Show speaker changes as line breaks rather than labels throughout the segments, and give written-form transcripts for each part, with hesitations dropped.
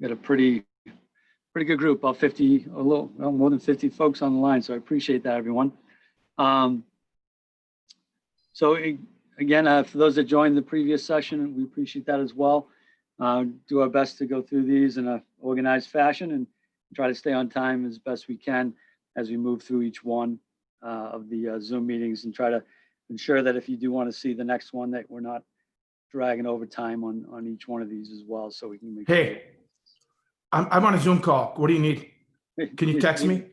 got a pretty good group, about 50, a little well, more than 50 folks on the line. So I appreciate that, everyone. So again, for those that joined the previous session, we appreciate that as well. Do our best to go through these in an organized fashion and try to stay on time as best we can as we move through each one of the Zoom meetings, and try to ensure that if you do want to see the next one, that we're not dragging over time on each one of these as well, so we can make sure.
Hey, I'm on a Zoom call. What do you need? Can you text me?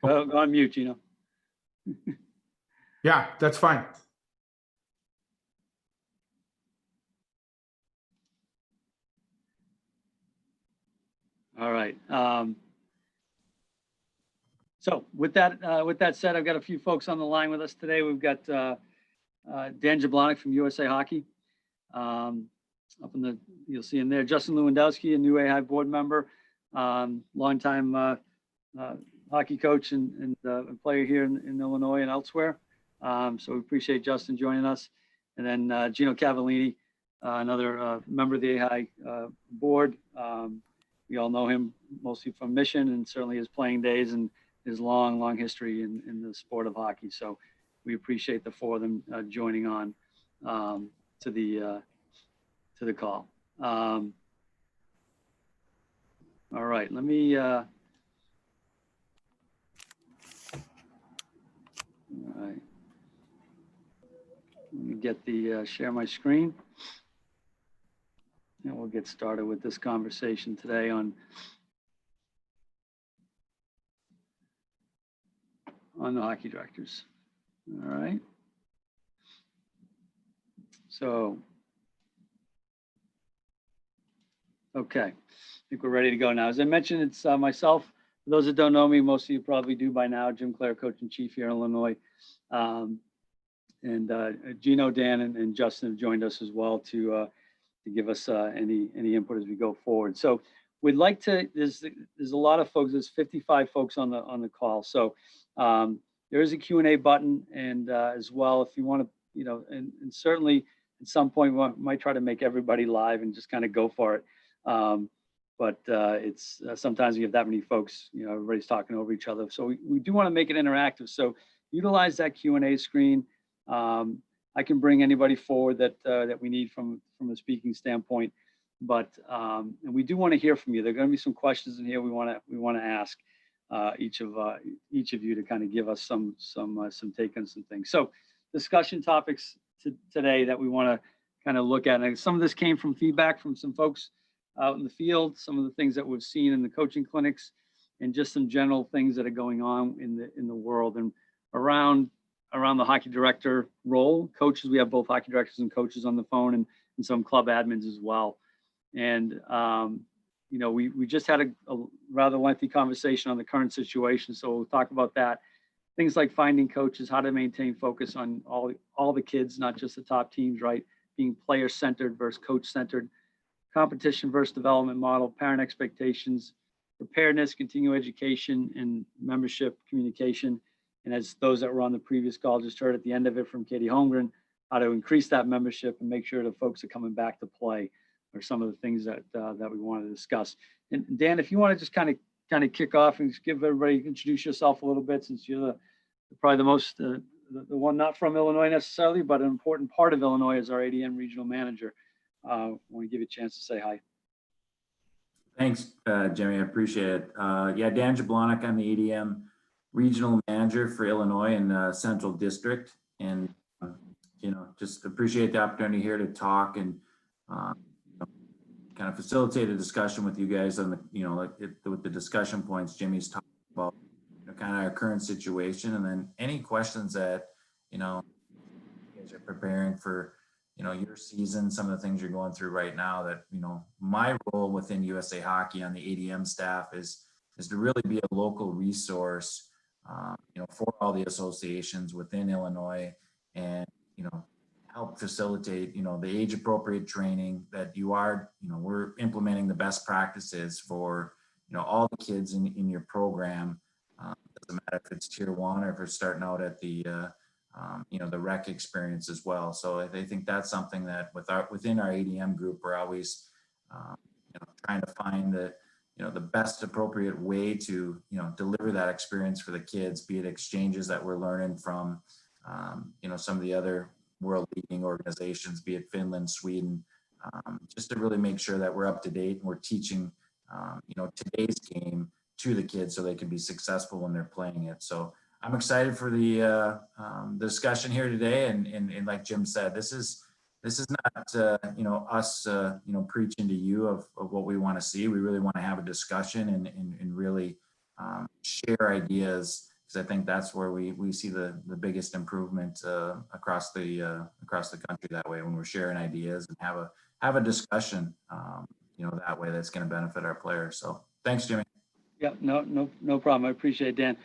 Go on mute, Gino.
Yeah, that's fine.
All right. So with that said, I've got a few folks on the line with us today. We've got Dan Jablonic from USA Hockey. Up in the, you'll see him there. Justin Lewandowski, a new AI board member, longtime hockey coach and player here in Illinois and elsewhere. So we appreciate Justin joining us. And then Gino Cavallini, another member of the AI board. We all know him mostly from Mission and certainly his playing days and his long history in the sport of hockey. So we appreciate the four of them joining on to the call. All right, let me all right. Let me get the share my screen, and we'll get started with this conversation today on the hockey directors. All right. So, okay, I think we're ready to go now. As I mentioned, it's myself. For those that don't know me, most of you probably do by now, Jim Clare, coach and chief here in Illinois. And Gino, Dan, and Justin have joined us as well to give us any input as we go forward. So we'd like to, there's a lot of folks, there's 55 folks on the call. So there is a Q&A button, and as well, if you want to, you know, and certainly at some point we might try to make everybody live and just kind of go for it. But it's sometimes we have that many folks, you know, everybody's talking over each other. So we do want to make it interactive. So utilize that Q&A screen. I can bring anybody forward that we need from a speaking standpoint, but and we do want to hear from you. There are going to be some questions in here we want to ask each of you to kind of give us some take on some things. So discussion topics today that we want to kind of look at, and some of this came from feedback from some folks out in the field, some of the things that we've seen in the coaching clinics, and just some general things that are going on in the world and around the hockey director role. Coaches, we have both hockey directors and coaches on the phone, and some club admins as well. And you know, we just had a rather lengthy conversation on the current situation, so we'll talk about that. Things like finding coaches, how to maintain focus on all the kids, not just the top teams, right? Being player-centered versus coach-centered, competition versus development model, parent expectations, preparedness, continuing education, and membership communication. And as those that were on the previous call just heard at the end of it from Katie Holmgren, how to increase that membership and make sure the folks are coming back to play are some of the things that we want to discuss. And Dan, if you want to just kind of kick off and just give everybody, introduce yourself a little bit, since you're probably the most, the one not from Illinois necessarily, but an important part of Illinois as our Adm Regional Manager. I want to give you a chance to say hi.
Thanks, Jimmy. I appreciate it. Yeah, Dan Jablonic. I'm the Adm Regional Manager for Illinois and Central District, and you know, just appreciate the opportunity here to talk and kind of facilitate a discussion with you guys on the, you know, like with the discussion points Jimmy's talking about, you know, kind of our current situation, and then any questions that, you know, you guys are preparing for, you know, your season, some of the things you're going through right now. That, you know, my role within USA Hockey on the ADM staff is to really be a local resource, you know, for all the associations within Illinois, and, you know, help facilitate, you know, the age appropriate training that you are, you know, we're implementing the best practices for, you know, all the kids in your program. Doesn't matter if it's tier 1 or if it's starting out at the, you know, the rec experience as well. So I think that's something that within our ADM group, we're always trying to find the best appropriate way to, deliver that experience for the kids, be it exchanges that we're learning from, some of the other world leading organizations, be it Finland, Sweden, just to really make sure that we're up to date and we're teaching, today's game to the kids so they can be successful when they're playing it. So I'm excited for the discussion here today. And like Jim said, this is not, us, preaching to you of what we want to see. We really want to have a discussion and really share ideas, because I think that's where we see the biggest improvement across the country that way, when we're sharing ideas and have a discussion, that way that's going to benefit our players. So thanks, Jimmy.
Yeah, no problem. I appreciate it, Dan.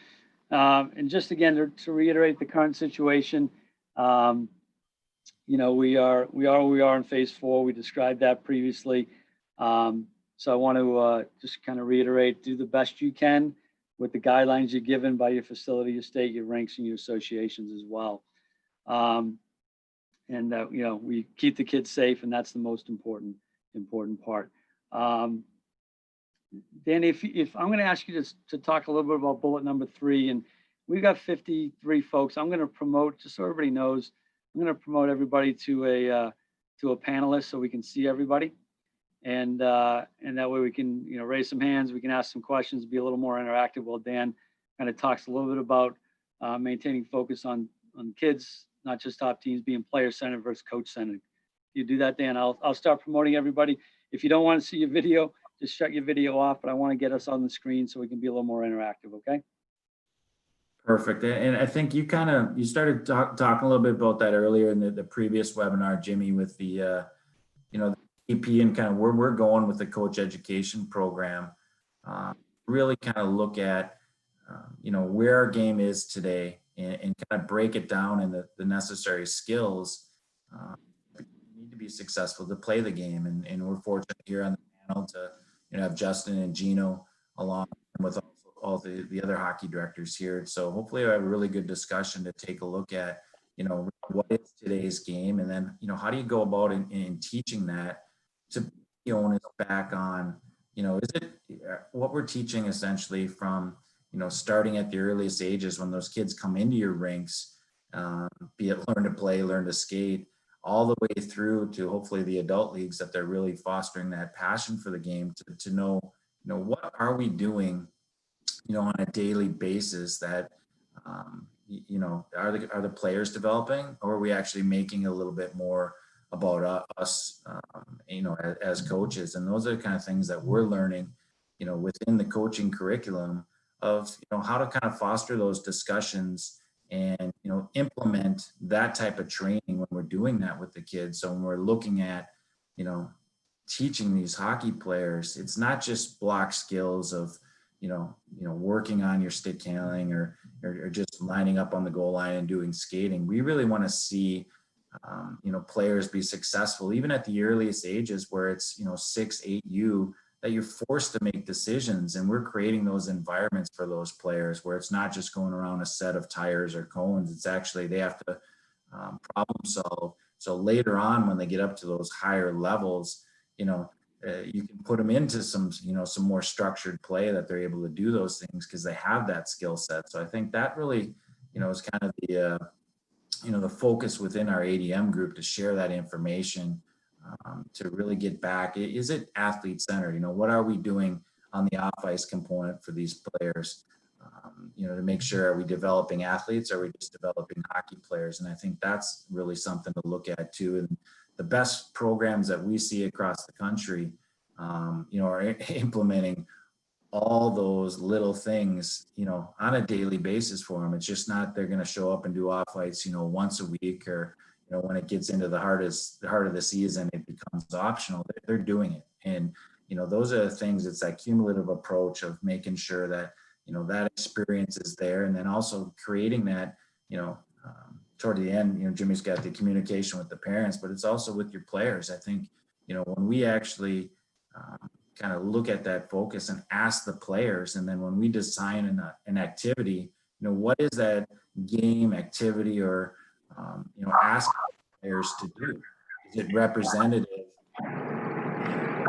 And just again, to reiterate the current situation, we are where we are in phase 4. We described that previously. So I want to just kind of reiterate, do the best you can with the guidelines you're given by your facility, your state, your ranks, and your associations as well. We keep the kids safe, and that's the most important part. Danny, if I'm going to ask you to talk a little bit about bullet number 3, and we've got 53 folks. I'm going to promote, just so everybody knows, I'm going to promote everybody to a panelist so we can see everybody, and that way we can raise some hands, we can ask some questions, be a little more interactive while Dan kind of talks a little bit about maintaining focus on kids, not just top teams, being player centered versus coach centered. You do that, Dan. I'll start promoting everybody. If you don't want to see your video, just shut your video off, but I want to get us on the screen so we can be a little more interactive, okay?
Perfect. And I think you started talking a little bit about that earlier in the previous webinar, Jimmy, with the EP and kind of where we're going with the coach education program. Really kind of look at, where our game is today and kind of break it down in the necessary skills need to be successful to play the game. And we're fortunate here on the panel to have Justin and Gino along with all the other hockey directors here. So hopefully I have a really good discussion to take a look at, what is today's game, and then, how do you go about in teaching that to onus back on, is it what we're teaching essentially from, starting at the earliest ages when those kids come into your rinks, be it learn to play, learn to skate, all the way through to hopefully the adult leagues, that they're really fostering that passion for the game to know, what are we doing, on a daily basis that, are the players developing, or are we actually making a little bit more about us, as coaches? And those are the kind of things that we're learning, within the coaching curriculum of, how to kind of foster those discussions and, implement that type of training when we're doing that with the kids. So when we're looking at, teaching these hockey players, it's not just block skills of, working on your stick handling or just lining up on the goal line and doing skating. We really want to see, players be successful, even at the earliest ages where it's, 6, 8U, that you're forced to make decisions. And we're creating those environments for those players where it's not just going around a set of tires or cones. It's actually, they have to problem solve. So later on, when they get up to those higher levels, you can put them into some more structured play that they're able to do those things because they have that skill set. So I think that really, is kind of the focus within our ADM group to share that information, to really get back. Is it athlete centered? What are we doing on the off ice component for these players? To make sure, are we developing athletes? Or are we just developing hockey players? And I think that's really something to look at too. And the best programs that we see across the country, are implementing all those little things, on a daily basis for them. It's just not, they're going to show up and do off ice, once a week, or, when it gets into the heart of the season, it becomes optional. They're doing it. And, those are the things, it's that cumulative approach of making sure that, that experience is there. And then also creating that, toward the end, Jimmy's got the communication with the parents, but it's also with your players. I think, when we actually kind of look at that focus and ask the players, and then when we design an activity, what is that game activity or, ask players to do? Is it representative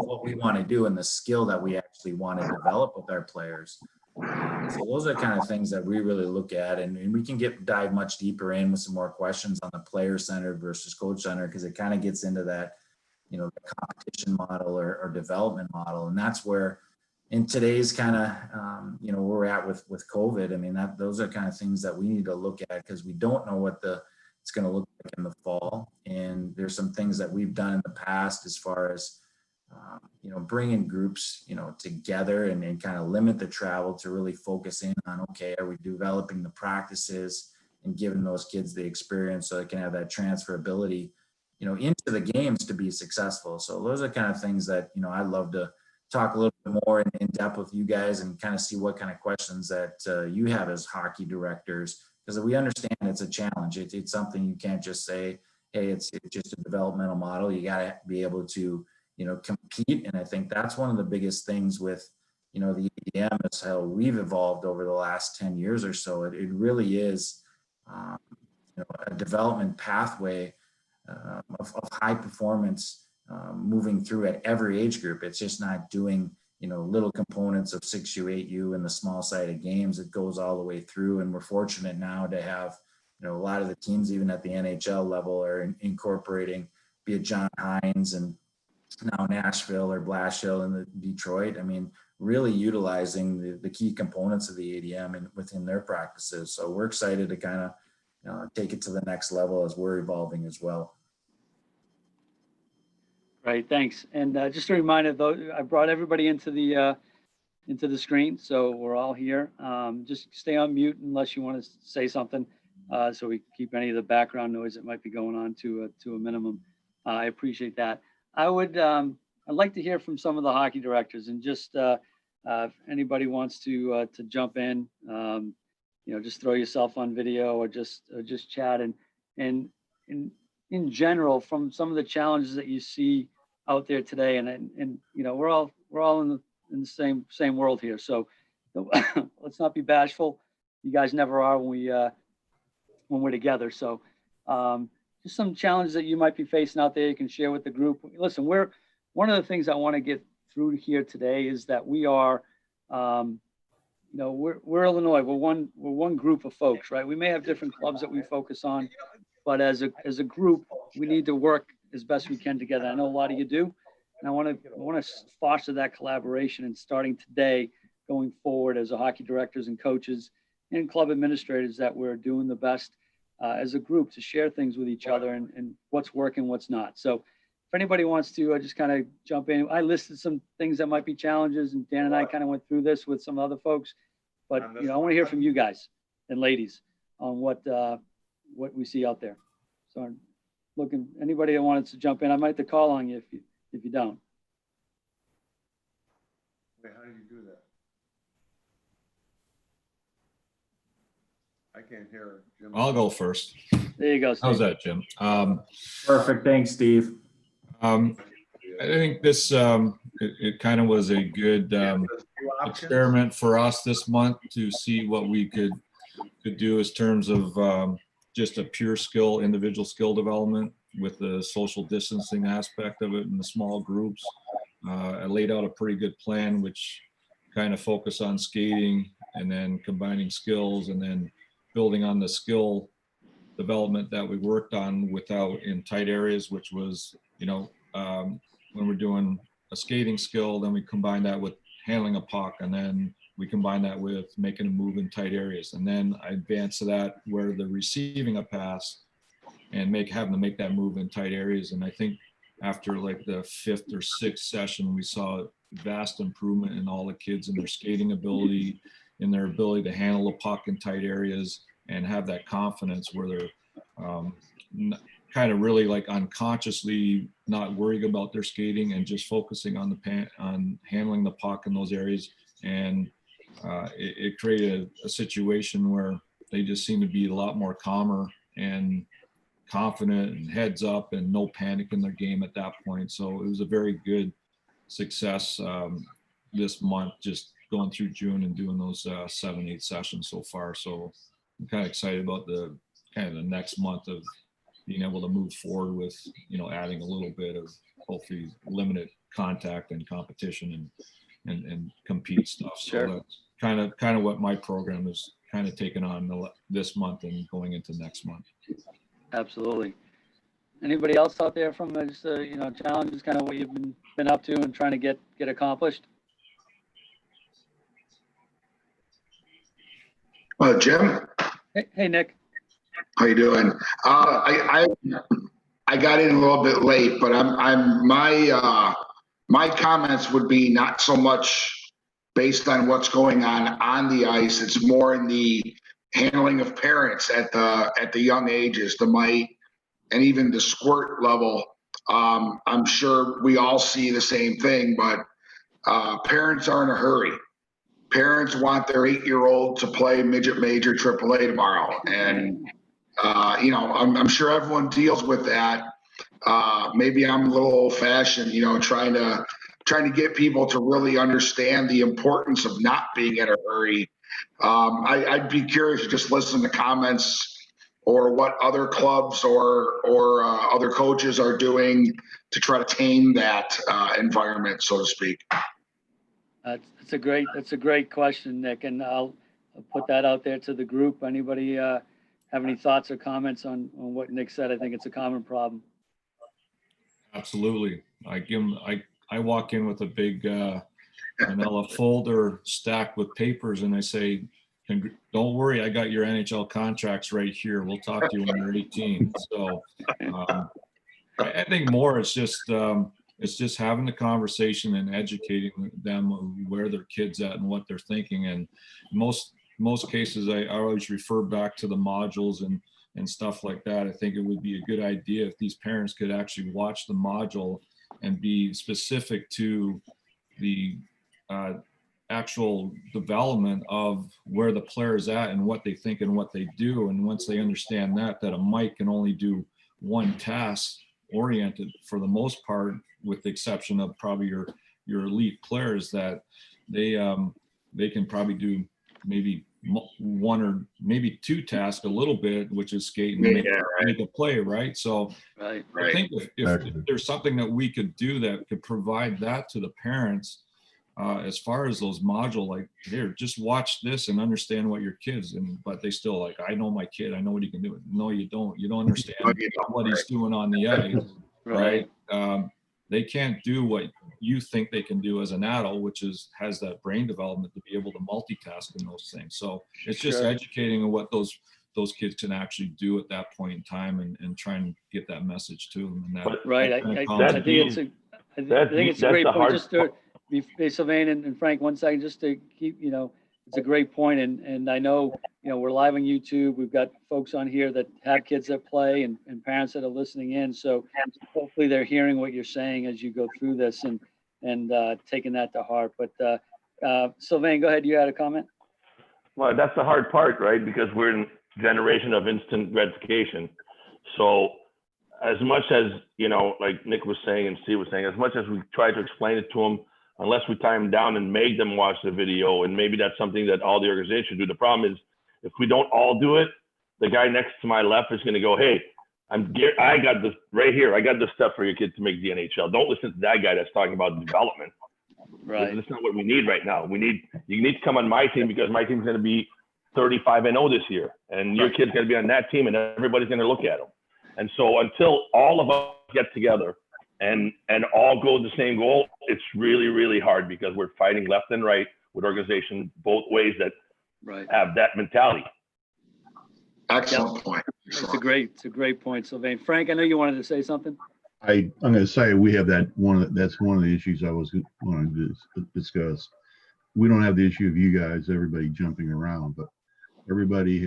what we want to do and the skill that we actually want to develop with our players. So those are kind of things that we really look at, and we can dive much deeper in with some more questions on the player centered versus coach centered, because it kind of gets into that, you know, the competition model or development model. And that's where in today's kind of, you know, where we're at with COVID, I mean, those are kind of things that we need to look at, because we don't know what it's going to look like in the fall. And there's some things that we've done in the past as far as, you know, bringing groups, you know, together and kind of limit the travel to really focus in on, okay, are we developing the practices and giving those kids the experience so they can have that transferability, you know, into the games to be successful. So those are kind of things that, you know, I'd love to talk a little bit more in depth with you guys and kind of see what kind of questions that you have as hockey directors, because we understand it's a challenge. It's something you can't just say, hey, it's just a developmental model. You got to be able to, you know, compete. And I think that's one of the biggest things with, you know, the ADM is how we've evolved over the last 10 years or so. It really is, you know, a development pathway of high performance moving through at every age group. It's just not doing, you know, little components of 6U, 8U in the small sided games. It goes all the way through. And we're fortunate now to have, you know, a lot of the teams, even at the NHL level, are incorporating, be it John Hines and now Nashville or Blashill and Detroit. I mean, really utilizing the key components of the ADM and within their practices. So we're excited to kind of take it to the next level as we're evolving as well.
Right, thanks. And just a reminder, though, I brought everybody into the screen, so we're all here. Just stay on mute unless you want to say something, so we keep any of the background noise that might be going on to a minimum. I appreciate that. I'd like to hear from some of the hockey directors, and just if anybody wants to jump in, you know, just throw yourself on video or just chat. And in general, from some of the challenges that you see out there today, and you know, we're all in the same world here. So let's not be bashful. You guys never are when we're together. So just some challenges that you might be facing out there, you can share with the group. Listen, one of the things I want to get through here today is that we are, you know, we're Illinois. We're one group of folks, right? We may have different clubs that we focus on, but as a group, we need to work as best we can together. I know a lot of you do, and I want to foster that collaboration. And starting today, going forward, as a hockey directors and coaches and club administrators, that we're doing the best as a group to share things with each other and what's working, what's not. So if anybody wants to just kind of jump in, I listed some things that might be challenges, and Dan and I kind of went through this with some other folks, but you know, I want to hear from you guys and ladies on what we see out there. So I'm looking, anybody that wanted to jump in, I might have to call on you if you don't.
Wait, how do you do that? I can't hear Jim.
I'll go first.
There you go, Steve.
How's that, Jim?
Perfect. Thanks, Steve.
I think this, it kind of was a good experiment for us this month to see what we could do as terms of just a pure individual skill development with the social distancing aspect of it in the small groups. I laid out a pretty good plan, which kind of focused on skating and then combining skills and then building on the skill development that we worked on without in tight areas, which was, you know, when we're doing a skating skill, then we combine that with handling a puck, and then we combine that with making a move in tight areas. And then I advance to that where the receiving a pass and having to make that move in tight areas. And I think after like the 5th or 6th session, we saw vast improvement in all the kids in their skating ability, in their ability to handle the puck in tight areas and have that confidence where they're kind of really like unconsciously not worrying about their skating and just focusing on on handling the puck in those areas. And it created a situation where they just seemed to be a lot more calmer and confident and heads up and no panic in their game at that point. So it was a very good success this month, just going through June and doing those 7-8 sessions so far. So I'm kind of excited about the next month of being able to move forward with, you know, adding a little bit of hopefully limited contact and competition and compete stuff. So
Sure.
that's kind of what my program is kind of taking on this month and going into next month.
Absolutely. Anybody else out there from just challenges, kind of what you've been up to and trying to get accomplished?
Jim,
Hey, Nick.
how you doing? I got in a little bit late, but my comments would be not so much based on what's going on the ice. It's more in the handling of parents at the young ages, the mite, and even the squirt level. I'm sure we all see the same thing, but parents are in a hurry. Parents want their 8-year-old to play midget major AAA tomorrow, and I'm sure everyone deals with that. Maybe I'm a little old-fashioned, trying to get people to really understand the importance of not being in a hurry. I'd be curious to just listen to comments or what other clubs or other coaches are doing to try to tame that environment, so to speak.
That's a great question, Nick, and I'll put that out there to the group. Anybody have any thoughts or comments on what Nick said? I think it's a common problem.
Absolutely. I walk in with a big manila folder stacked with papers, and I say, don't worry, I got your NHL contracts right here. We'll talk to you when you're 18. So I think more it's just having the conversation and educating them where their kid's at and what they're thinking. And most cases, I always refer back to the modules and stuff like that. I think it would be a good idea if these parents could actually watch the module and be specific to the actual development of where the player is at and what they think and what they do. And once they understand that a mite can only do one task oriented for the most part, with the exception of probably your elite players, that they can probably do maybe one or maybe two tasks a little bit, which is skate and make a play, right? So
Right.
I think if there's something that we could do that could provide that to the parents, as far as those module, like, here, just watch this and understand what your kids, but they still like, I know my kid, I know what he can do. No, you don't. You don't understand what he's doing on the ice, right? They can't do what you think they can do as an adult, which has that brain development to be able to multitask in those things. So it's just educating on what those kids can actually do at that point in time and try and get that message to them. And that,
Right. I think it's a great point. Just to be Sylvain and Frank, 1 second, just to keep, it's a great point. And I know, we're live on YouTube. We've got folks on here that have kids that play and parents that are listening in. So hopefully they're hearing what you're saying as you go through this and taking that to heart. But Sylvain, go ahead. You had a comment?
Well, that's the hard part, right? Because we're in a generation of instant gratification. So as much as, like Nick was saying and Steve was saying, as much as we try to explain it to them, unless we tie them down and make them watch the video, and maybe that's something that all the organizations do. The problem is, if we don't all do it, the guy next to my left is going to go, hey, I got this right here. I got this stuff for your kid to make the NHL. Don't listen to that guy that's talking about development.
Right.
That's not what we need right now. You need to come on my team because my team's going to be 35-0 this year, and your kid's going to be on that team, and everybody's going to look at him. And so until all of us get together and all go to the same goal, it's really, really hard because we're fighting left and right with organizations both ways that have that mentality.
Excellent point.
It's a great point, Sylvain. Frank, I know you wanted to say something.
I'm going to say we have that's one of the issues I was wanting to discuss. We don't have the issue of you guys, everybody jumping around, but everybody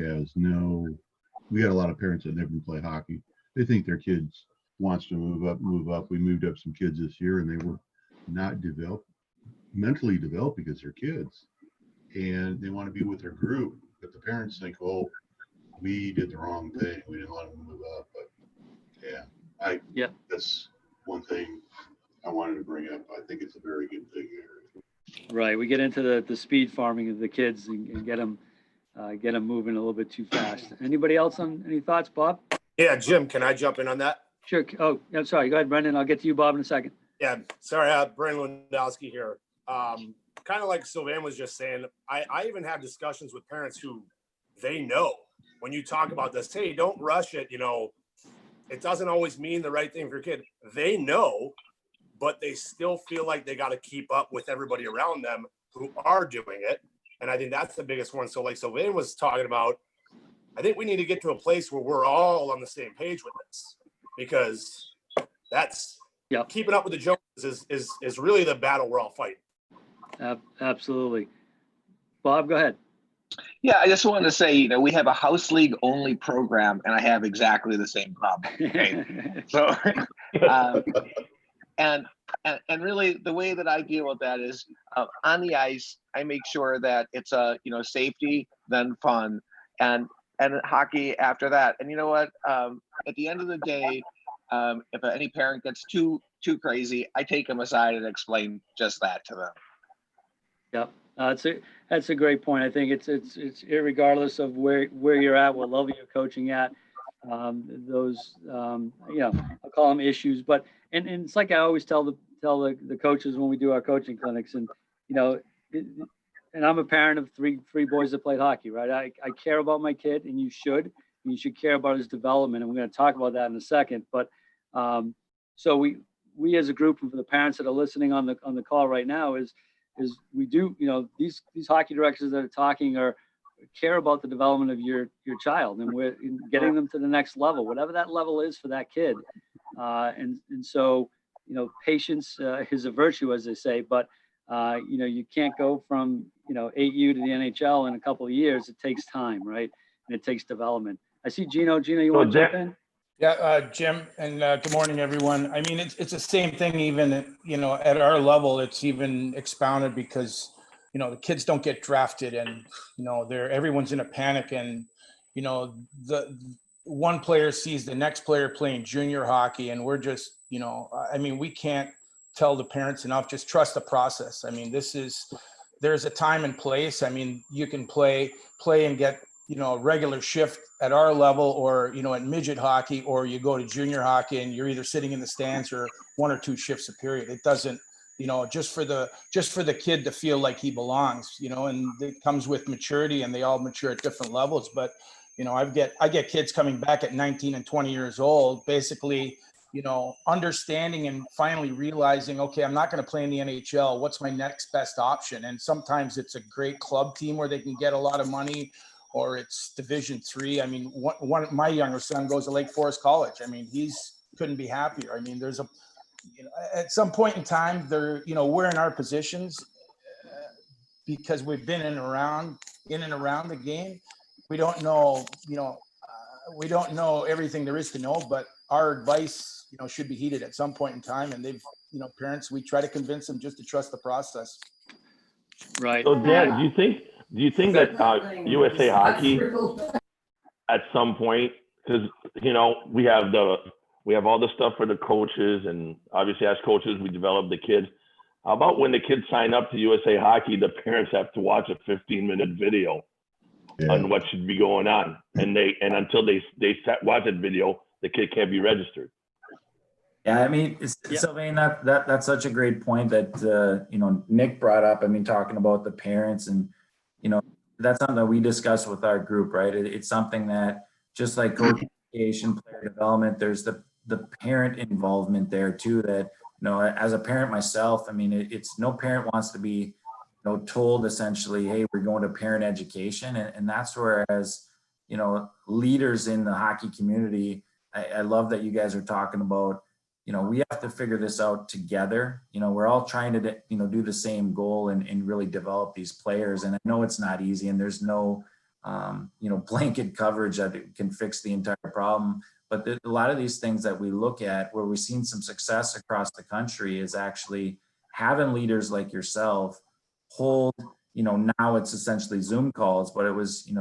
we got a lot of parents that never play hockey. They think their kids wants to move up. We moved up some kids this year and they were not mentally developed because they're kids and they want to be with their group, but the parents think, oh, we did the wrong thing. We didn't let them move up. But that's one thing I wanted to bring up. I think it's a very good thing here.
Right. We get into the speed farming of the kids and get them moving a little bit too fast. Anybody else on any thoughts, Bob?
Yeah, Jim, can I jump in on that?
Sure. Oh, I'm sorry. Go ahead, Brendan. I'll get to you, Bob, in a second.
Yeah, sorry, Brandon Lewandowski here. Kind of like Sylvain was just saying, I even have discussions with parents who they know when you talk about this, hey, don't rush it. You know, it doesn't always mean the right thing for your kid. They know, but they still feel like they got to keep up with everybody around them who are doing it. And I think that's the biggest one. So like Sylvain was talking about, I think we need to get to a place where we're all on the same page with this, because that's keeping up with the Joneses is really the battle we're all fighting.
Absolutely. Bob, go ahead.
Yeah, I just wanted to say, you know, we have a house league only program, and I have exactly the same problem. Okay? So, and really, the way that I deal with that is on the ice. I make sure that it's safety, then fun, and hockey after that. And you know what? At the end of the day, if any parent gets too crazy, I take them aside and explain just that to them.
Yep. That's a great point. I think it's irregardless of where you're at, what level you're coaching at, those I'll call them issues, but and it's like I always tell the coaches when we do our coaching clinics, and and I'm a parent of three boys that played hockey, right? I care about my kid, and you should care about his development, and we're going to talk about that in a second. But so we as a group, and for the parents that are listening on the call right now, is we do, these hockey directors that are talking care about the development of your child, and we're getting them to the next level, whatever that level is for that kid. And so, patience is a virtue, as they say, but you can't go from 8U to the NHL in a couple of years. It takes time, right? And it takes development. I see Gino. Gino, you want to jump in?
Yeah, Jim, and good morning, everyone. I mean, it's the same thing, even, at our level, it's even expounded because, the kids don't get drafted, and, everyone's in a panic, and, the one player sees the next player playing junior hockey, and we're just, we can't tell the parents enough, just trust the process. I mean, there's a time and place. I mean, you can play and get, a regular shift at our level, or, at midget hockey, or you go to junior hockey and you're either sitting in the stands or 1 or 2 shifts a period. It doesn't, just for the kid to feel like he belongs, and it comes with maturity, and they all mature at different levels. But, I get kids coming back at 19 and 20 years old, basically, understanding and finally realizing, okay, I'm not going to play in the NHL. What's my next best option? And sometimes it's a great club team where they can get a lot of money, or it's Division III. I mean, one my younger son goes to Lake Forest College. I mean, couldn't be happier. I mean, there's at some point in time, we're in our positions because we've been in and around the game. We don't know, we don't know everything there is to know, but our advice, should be heeded at some point in time. And they've, parents, we try to convince them just to trust the process.
Right.
So Dan, do you think that USA Hockey at some point, because we have all the stuff for the coaches, and obviously as coaches we develop the kids. How about when the kids sign up to USA Hockey, the parents have to watch a 15-minute video on what should be going on, and until they watch that video, the kid can't be registered.
Yeah, I mean, Sylvain, that's such a great point that Nick brought up. I mean, talking about the parents, and that's something that we discuss with our group, right? It's something that, just like coach education, player development, there's the parent involvement there too. That as a parent myself, I mean, it's no parent wants to be told essentially, hey, we're going to parent education, and that's where, as leaders in the hockey community, I love that you guys are talking about. We have to figure this out together. We're all trying to, do the same goal and really develop these players. And I know it's not easy, and there's no, blanket coverage that can fix the entire problem. But a lot of these things that we look at, where we've seen some success across the country, is actually having leaders like yourself hold, now it's essentially Zoom calls, but it was,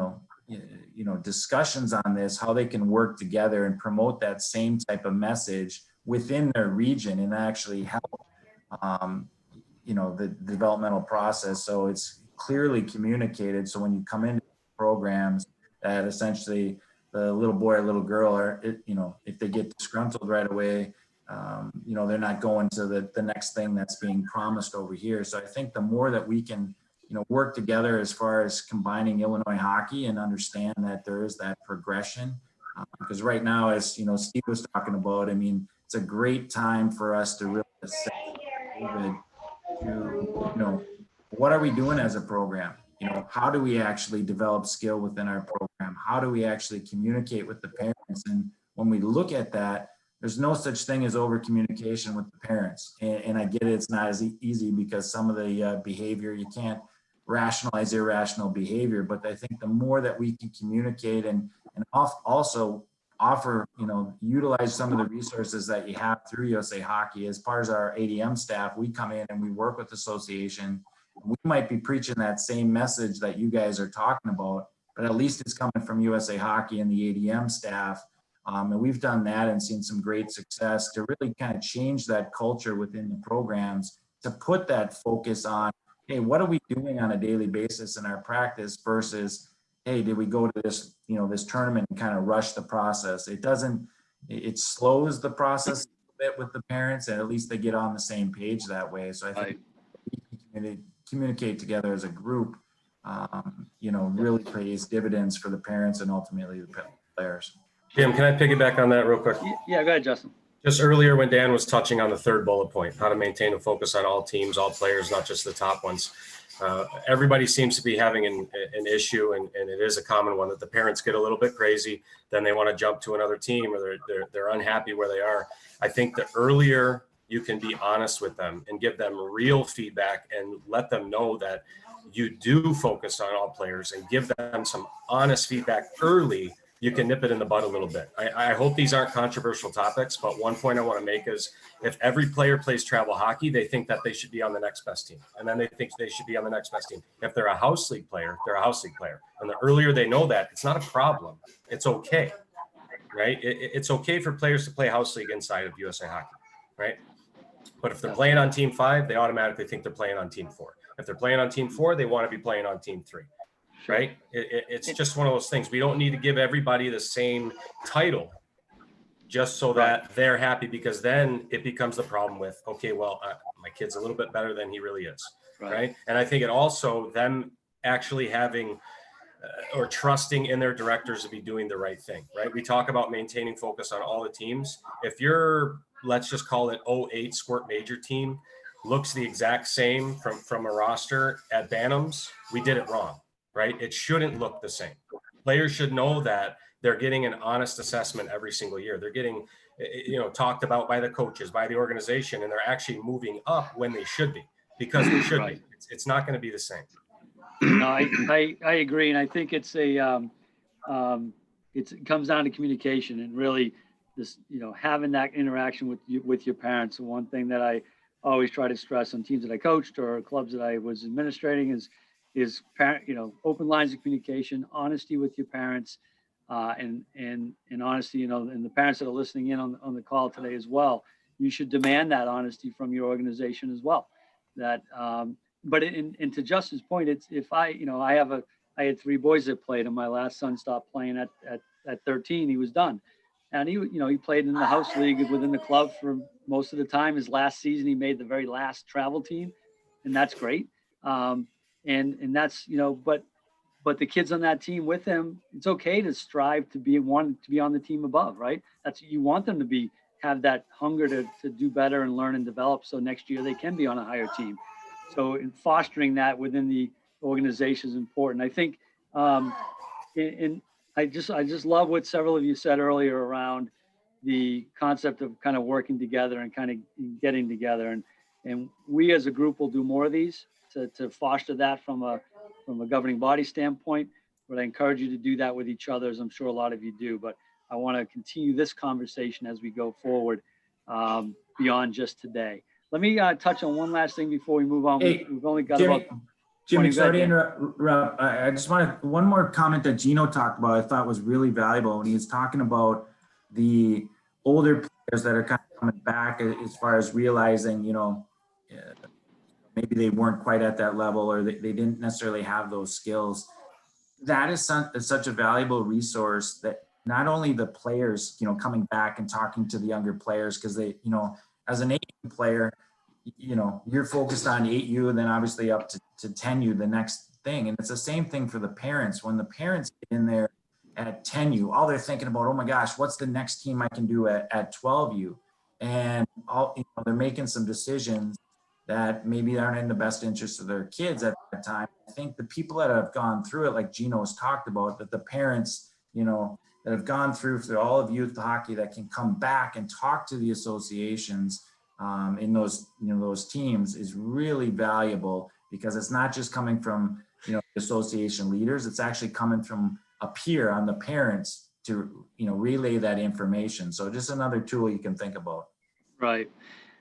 discussions on this, how they can work together and promote that same type of message within their region, and actually help, the developmental process. So it's clearly communicated. So when you come into programs, that essentially the little boy or little girl are, if they get disgruntled right away, they're not going to the next thing that's being promised over here. So I think the more that we can, work together as far as combining Illinois hockey and understand that there is that progression. Because right now, as Steve was talking about, I mean, it's a great time for us to really assess COVID to, what are we doing as a program? How do we actually develop skill within our program? How do we actually communicate with the parents? And when we look at that, there's no such thing as over communication with the parents. And I get it, it's not as easy because some of the behavior, you can't rationalize irrational behavior, but I think the more that we can communicate and also offer, utilize some of the resources that you have through USA Hockey. As far as our ADM staff, we come in and we work with the association. We might be preaching that same message that you guys are talking about, but at least it's coming from USA Hockey and the ADM staff. And we've done that and seen some great success to really kind of change that culture within the programs to put that focus on, hey, what are we doing on a daily basis in our practice versus, hey, did we go to this, this tournament and kind of rush the process? It slows the process a bit with the parents, and at least they get on the same page that way. So I think we can communicate together as a group, really pays dividends for the parents and ultimately the players.
Jim, can I piggyback on that real quick?
Yeah, go ahead, Justin.
Just earlier when Dan was touching on the third bullet point, how to maintain a focus on all teams, all players, not just the top ones. Everybody seems to be having an issue, and it is a common one, that the parents get a little bit crazy, then they want to jump to another team, or they're unhappy where they are. I think the earlier you can be honest with them and give them real feedback and let them know that you do focus on all players and give them some honest feedback early, you can nip it in the bud a little bit. I hope these aren't controversial topics, but one point I want to make is if every player plays travel hockey, they think that they should be on the next best team. And then they think they should be on the next best team. If they're a house league player, they're a house league player. And the earlier they know that, it's not a problem. It's okay, right? It's okay for players to play house league inside of USA Hockey, right? But if they're playing on team 5, they automatically think they're playing on team 4. If they're playing on team 4, they want to be playing on team 3. Right? It's just one of those things. We don't need to give everybody the same title just so that they're happy, because then it becomes the problem with, okay, well, my kid's a little bit better than he really is. Right. And I think it also them actually having or trusting in their directors to be doing the right thing. Right. We talk about maintaining focus on all the teams. If you're, let's just call it 08 Squirt Major team, looks the exact same from a roster at Bantams, we did it wrong. Right? It shouldn't look the same. Players should know that they're getting an honest assessment every single year. They're getting, talked about by the coaches, by the organization, and they're actually moving up when they should be, because they should be. It's not going to be the same.
No, I agree. And I think it comes down to communication and really this, having that interaction with your parents. And one thing that I always try to stress on teams that I coached or clubs that I was administrating is parent, open lines of communication, honesty with your parents, and honesty, and the parents that are listening in on the call today as well. You should demand that honesty from your organization as well. That, but and to Justin's point, it's if I had 3 boys that played, and my last son stopped playing at 13. He was done, and he played in the house league within the club for most of the time. His last season, he made the very last travel team, and that's great. And that's, but the kids on that team with him, it's okay to strive to be on the team above, right? That's, you want them to have that hunger to do better and learn and develop. So next year they can be on a higher team. So in fostering that within the organization is important. I think, and I just love what several of you said earlier around the concept of kind of working together and kind of getting together. And we as a group will do more of these to foster that from a governing body standpoint. But I encourage you to do that with each other, as I'm sure a lot of you do. But I want to continue this conversation as we go forward beyond just today. Let me touch on one last thing before we move on.
Hey,
We've only got
Jimmy,
about
Jimmy, sorry to interrupt. I just wanted one more comment that Gino talked about. I thought was really valuable when he was talking about the older players that are kind of coming back as far as realizing, maybe they weren't quite at that level, or they didn't necessarily have those skills. That is such a valuable resource that not only the players, you know, coming back and talking to the younger players, because they, you know, as an 8U player, you know, you're focused on 8U and then obviously up to 10U, the next thing. And it's the same thing for the parents. When the parents get in there at 10U, all they're thinking about, oh my gosh, what's the next team I can do at 12U? And all, you know, they're making some decisions that maybe aren't in the best interest of their kids at that time. I think the people that have gone through it, like Gino's talked about, that the parents, you know, that have gone through all of youth hockey that can come back and talk to the associations in those, you know, those teams is really valuable, because it's not just coming from, you know, association leaders, it's actually coming from a peer on the parents to, you know, relay that information. So just another tool you can think about.
Right.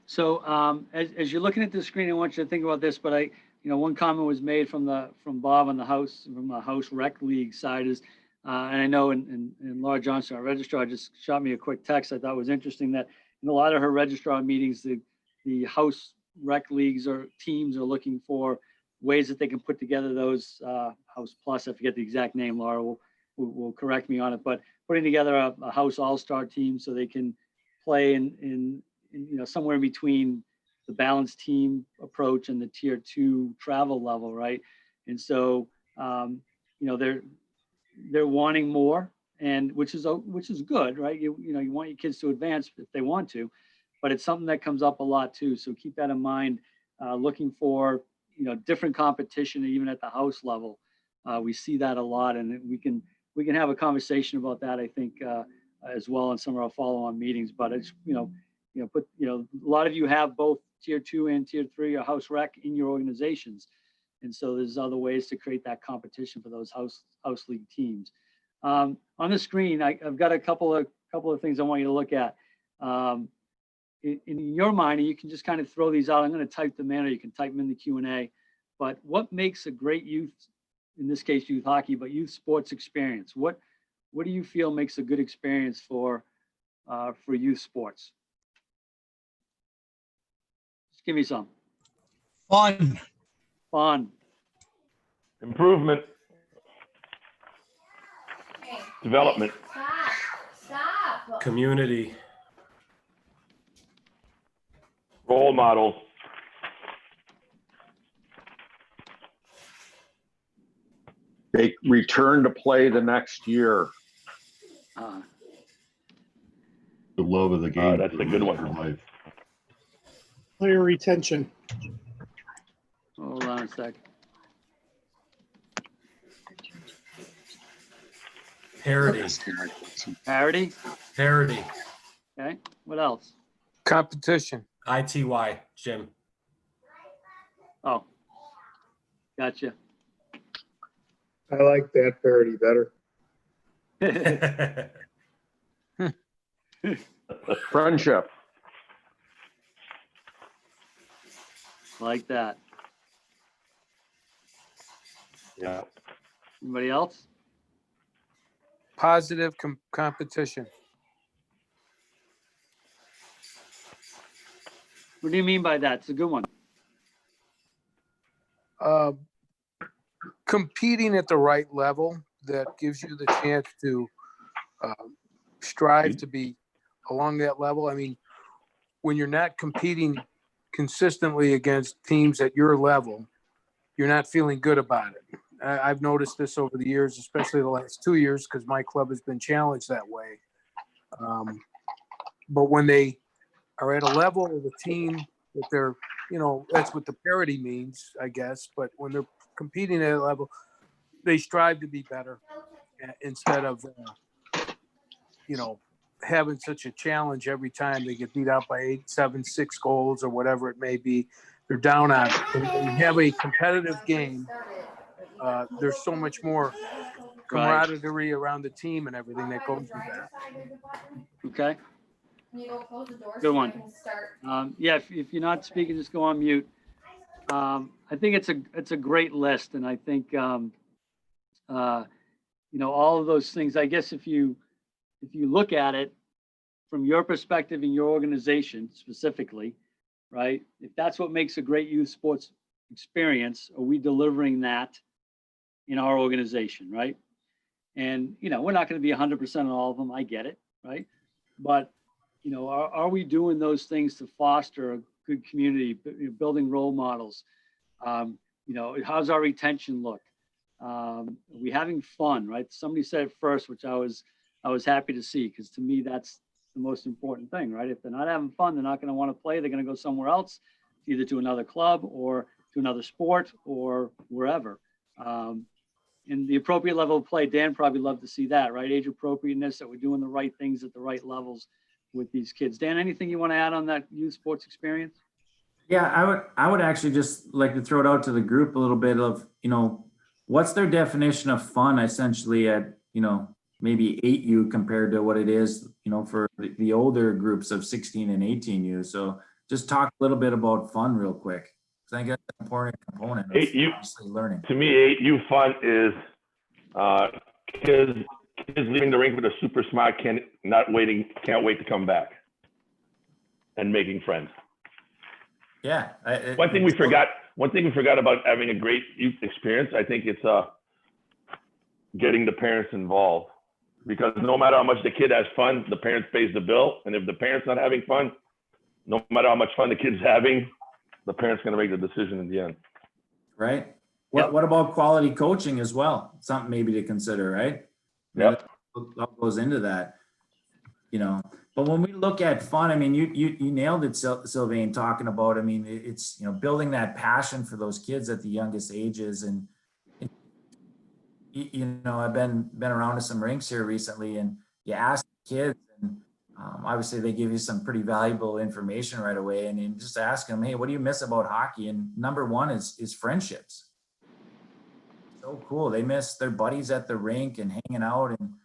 So as you're looking at the screen, I want you to think about this, but you know, one comment was made from Bob on the house rec league side is, and I know in Laura Johnson, our registrar, just shot me a quick text I thought was interesting, that in a lot of her registrar meetings, the house rec leagues or teams are looking for ways that they can put together those House Plus. I forget the exact name. Laura will correct me on it, but putting together a house all-star team so they can play in you know, somewhere in between the balanced team approach and the tier 2 travel level, right? And so you know, they're wanting more, and which is good, right? You know, you want your kids to advance if they want to, but it's something that comes up a lot too. So keep that in mind. Looking for, you know, different competition even at the house level. We see that a lot, and we can have a conversation about that, I think, as well in some of our follow-on meetings. But it's, a lot of you have both tier 2 and tier 3 or house rec in your organizations. And so there's other ways to create that competition for those house league teams. On the screen, I've got a couple of things I want you to look at. In your mind, and you can just kind of throw these out. I'm going to type them in, or you can type them in the Q&A. But what makes a great youth, in this case, youth hockey, but youth sports experience? What do you feel makes a good experience for youth sports? Just give me some. Fun.
Improvement. Development.
Stop.
Community.
Role models.
They return to play the next year.
The love of the game.
That's a good one.
For life.
Player retention.
Hold on a sec.
Parity.
Parity. Okay. What else?
Competition.
ITY, Jim.
Oh, gotcha.
I like that parody better.
Friendship.
Like that.
Yeah.
Anybody else?
Positive competition.
What do you mean by that? It's a good one.
Competing at the right level that gives you the chance to strive to be along that level. I mean, when you're not competing consistently against teams at your level, you're not feeling good about it. I've noticed this over the years, especially the last 2 years, because my club has been challenged that way. But when they are at a level of a team that they're, that's what the parity means, I guess. But when they're competing at a level, they strive to be better instead of, having such a challenge every time they get beat out by 8, 7, 6 goals or whatever it may be. They're down on it. When you have a competitive game, there's so much more camaraderie around the team and everything that goes with that.
Okay. Good one. Yeah, if you're not speaking, just go on mute. I think it's a great list, and I think all of those things. I guess if you look at it from your perspective in your organization specifically, right? If that's what makes a great youth sports experience, are we delivering that in our organization, right? And, we're not going to be 100% on all of them. I get it. Right. But, are we doing those things to foster a good community, building role models? How's our retention look? Are we having fun, right? Somebody said it first, which I was happy to see, because to me, that's the most important thing, right? If they're not having fun, they're not going to want to play. They're going to go somewhere else, either to another club or to another sport or wherever. And the appropriate level of play, Dan probably loved to see that, right? Age appropriateness, that we're doing the right things at the right levels with these kids. Dan, anything you want to add on that youth sports experience?
Yeah, I would actually just like to throw it out to the group a little bit of, what's their definition of fun essentially at, maybe 8U compared to what it is, for the older groups of 16 and 18U. So just talk a little bit about fun real quick, because I think that's an important component of obviously learning.
To me, 8U fun is kids leaving the rink with a super smile, can't wait to come back and making friends.
Yeah.
One thing we forgot about having a great youth experience, I think it's getting the parents involved, because no matter how much the kid has fun, the parents pays the bill. And if the parent's not having fun, no matter how much fun the kid's having, the parent's going to make the decision in the end.
Right. What about quality coaching as well? Something maybe to consider, right?
Yep.
That goes into that, But when we look at fun, I mean, you nailed it, Sylvain, talking about, I mean, it's, building that passion for those kids at the youngest ages. And, I've been around to some rinks here recently, and you ask kids, and obviously they give you some pretty valuable information right away. And you just ask them, hey, what do you miss about hockey? And number one is friendships. So cool. They miss their buddies at the rink and hanging out. And,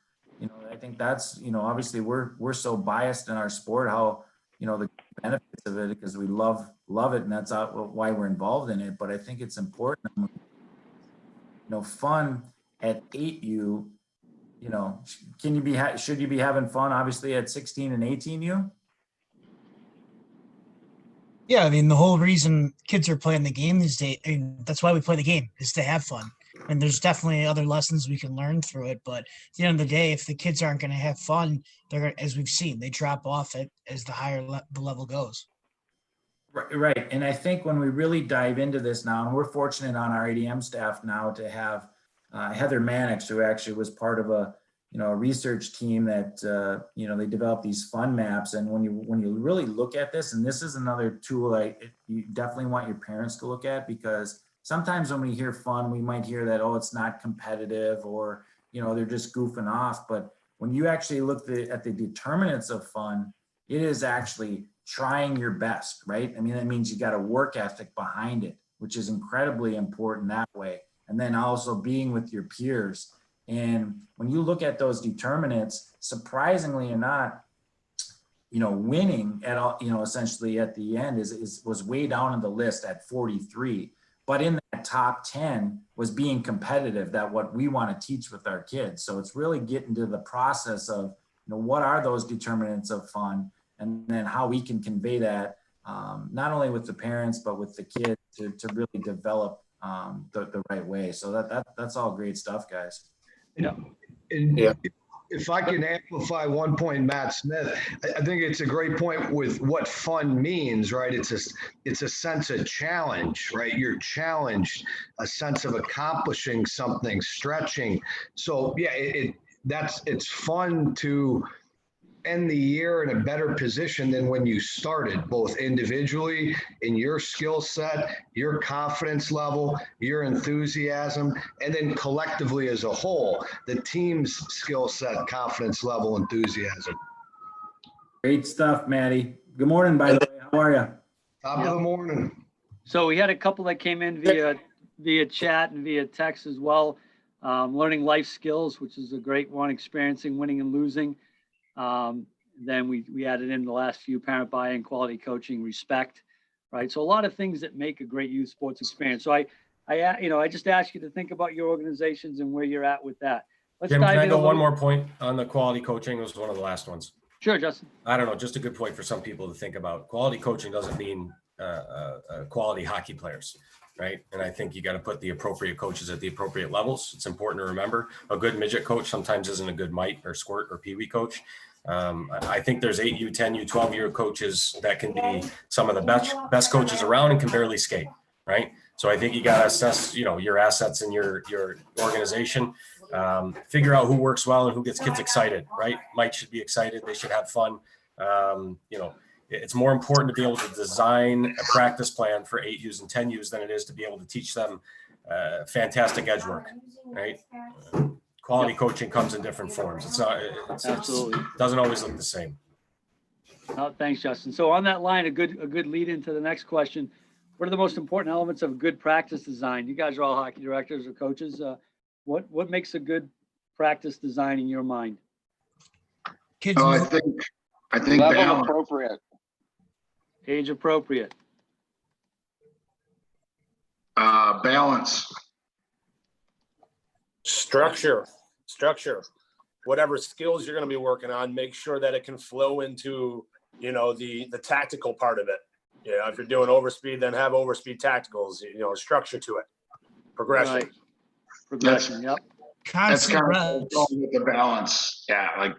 I think that's, obviously we're so biased in our sport, how, the benefits of it, because we love it. And that's why we're involved in it. But I think it's important, fun at 8U, should you be having fun obviously at 16 and 18U?
Yeah, I mean, the whole reason kids are playing the game these days, that's why we play the game, is to have fun. And there's definitely other lessons we can learn through it. But at the end of the day, if the kids aren't going to have fun, as we've seen, they drop off as the higher the level goes.
Right. And I think when we really dive into this now, and we're fortunate on our ADM staff now to have Heather Mannix, who actually was part of a research team that, they developed these fun maps. And when you really look at this, and this is another tool you definitely want your parents to look at, because sometimes when we hear fun, we might hear that, oh, it's not competitive, or, they're just goofing off. But when you actually look at the determinants of fun, it is actually trying your best, right? I mean, that means you got a work ethic behind it, which is incredibly important that way. And then also being with your peers. And when you look at those determinants, surprisingly or not, winning at all, essentially at the end was way down on the list at 43. But in that top 10 was being competitive, that what we want to teach with our kids. So it's really getting to the process of, what are those determinants of fun, and then how we can convey that, not only with the parents, but with the kids to really develop the right way. So that's all great stuff, guys.
If I can amplify one point, Matt Smith, I think it's a great point with what fun means, right? It's a sense of challenge, right? You're challenged, a sense of accomplishing something, stretching. So yeah, it's fun to end the year in a better position than when you started, both individually in your skill set, your confidence level, your enthusiasm, and then collectively as a whole, the team's skill set, confidence level, enthusiasm.
Great stuff, Maddie. Good morning, by the way. How are you?
Top of the morning.
So we had a couple that came in via chat and via text as well. Learning life skills, which is a great one, experiencing winning and losing. Then we added in the last few: parent buy-in, quality coaching, respect, right? So a lot of things that make a great youth sports experience. So I just ask you to think about your organizations and where you're at with that. Let's
Jim,
dive
can I
in
go
a little.
one more point on the quality coaching? It was one of the last ones.
Sure, Justin.
I don't know, just a good point for some people to think about. Quality coaching doesn't mean quality hockey players, right? And I think you got to put the appropriate coaches at the appropriate levels. It's important to remember a good midget coach sometimes isn't a good mite or squirt or peewee coach. I think there's 8U, 10U, 12-year coaches that can be some of the best coaches around and can barely skate, right? So I think you got to assess, your assets in your organization, figure out who works well and who gets kids excited, right? Mites should be excited. They should have fun. It's more important to be able to design a practice plan for 8Us and 10Us than it is to be able to teach them fantastic edge work, right? Quality coaching comes in different forms.
Absolutely.
It doesn't always look the same.
Thanks, Justin. So on that line, a good lead into the next question. What are the most important elements of good practice design? You guys are all hockey directors or coaches. What makes a good practice design in your mind?
Kids.
I think
Level
balance.
appropriate.
Age appropriate.
Balance.
Structure. Whatever skills you're going to be working on, make sure that it can flow into, the tactical part of it. If you're doing overspeed, then have overspeed tacticals, structure to it. Progression.
Right. Progression, yep.
That's kind of going with the balance. Yeah,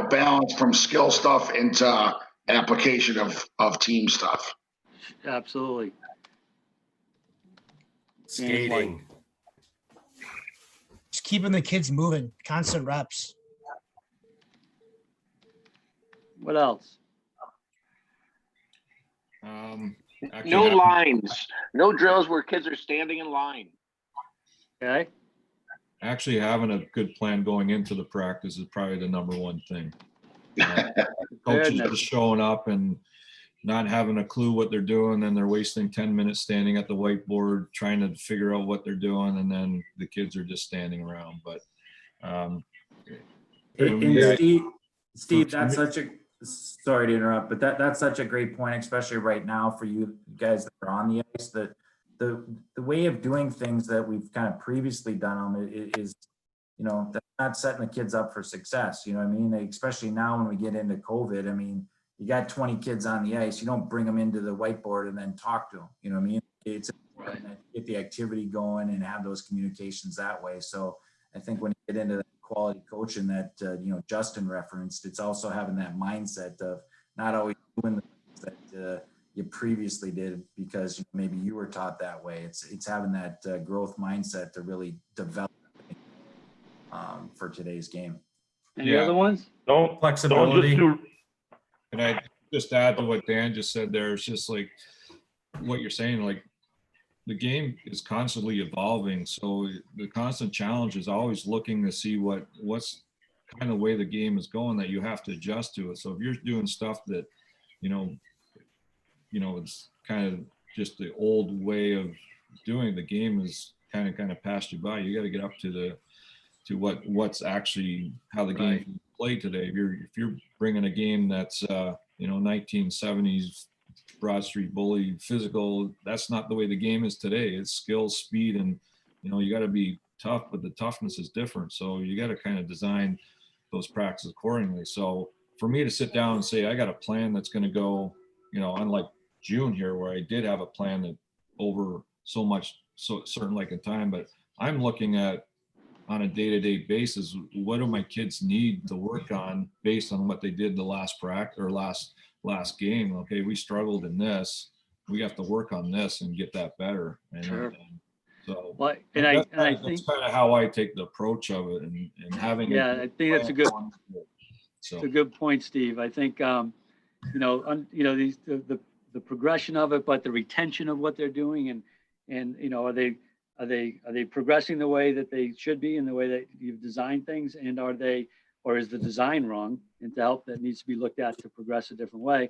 balance from skill stuff into application of team stuff.
Absolutely.
Skating.
Just keeping the kids moving, constant reps.
What else?
No lines, no drills where kids are standing in line.
Okay.
Actually, having a good plan going into the practice is probably the number one thing. Coaches just showing up and not having a clue what they're doing, and they're wasting 10 minutes standing at the whiteboard trying to figure out what they're doing, and then the kids are just standing around. But
Steve, that's such a, sorry to interrupt, but that's such a great point, especially right now for you guys that are on the ice. That the way of doing things that we've kind of previously done is, that's not setting the kids up for success. You know what I mean? Especially now when we get into COVID, I mean, you got 20 kids on the ice, you don't bring them into the whiteboard and then talk to them. You know what I mean? It's important to get the activity going and have those communications that way. So I think when you get into that quality coaching that, Justin referenced, it's also having that mindset of not always doing the things that you previously did because maybe you were taught that way. It's having that growth mindset to really develop for today's game.
Any other ones?
Flexibility.
And I just add to what Dan just said there. It's just like what you're saying, like the game is constantly evolving. So the constant challenge is always looking to see what's kind of way the game is going that you have to adjust to it. So if you're doing stuff that, it's kind of just the old way of doing the game is kind of passed you by. You got to get up to what's actually how the game is played today. If you're bringing a game that's 1970s Broad Street bully physical, that's not the way the game is today. It's skill, speed, and you got to be tough, but the toughness is different. So you got to kind of design those practices accordingly. So for me to sit down and say I got a plan that's going to go, unlike June here where I did have a plan that over so certain like a time, but I'm looking at on a day-to-day basis, what do my kids need to work on based on what they did the last practice or last game? Okay, we struggled in this. We have to work on this and get that better. And,
sure.
So
well, and I think
that's kind of how I take the approach of it and having.
Yeah, I think that's a good. So it's a good point, Steve. I think the progression of it, but the retention of what they're doing, and are they progressing the way that they should be in the way that you've designed things, and or is the design wrong, and to help that needs to be looked at to progress a different way,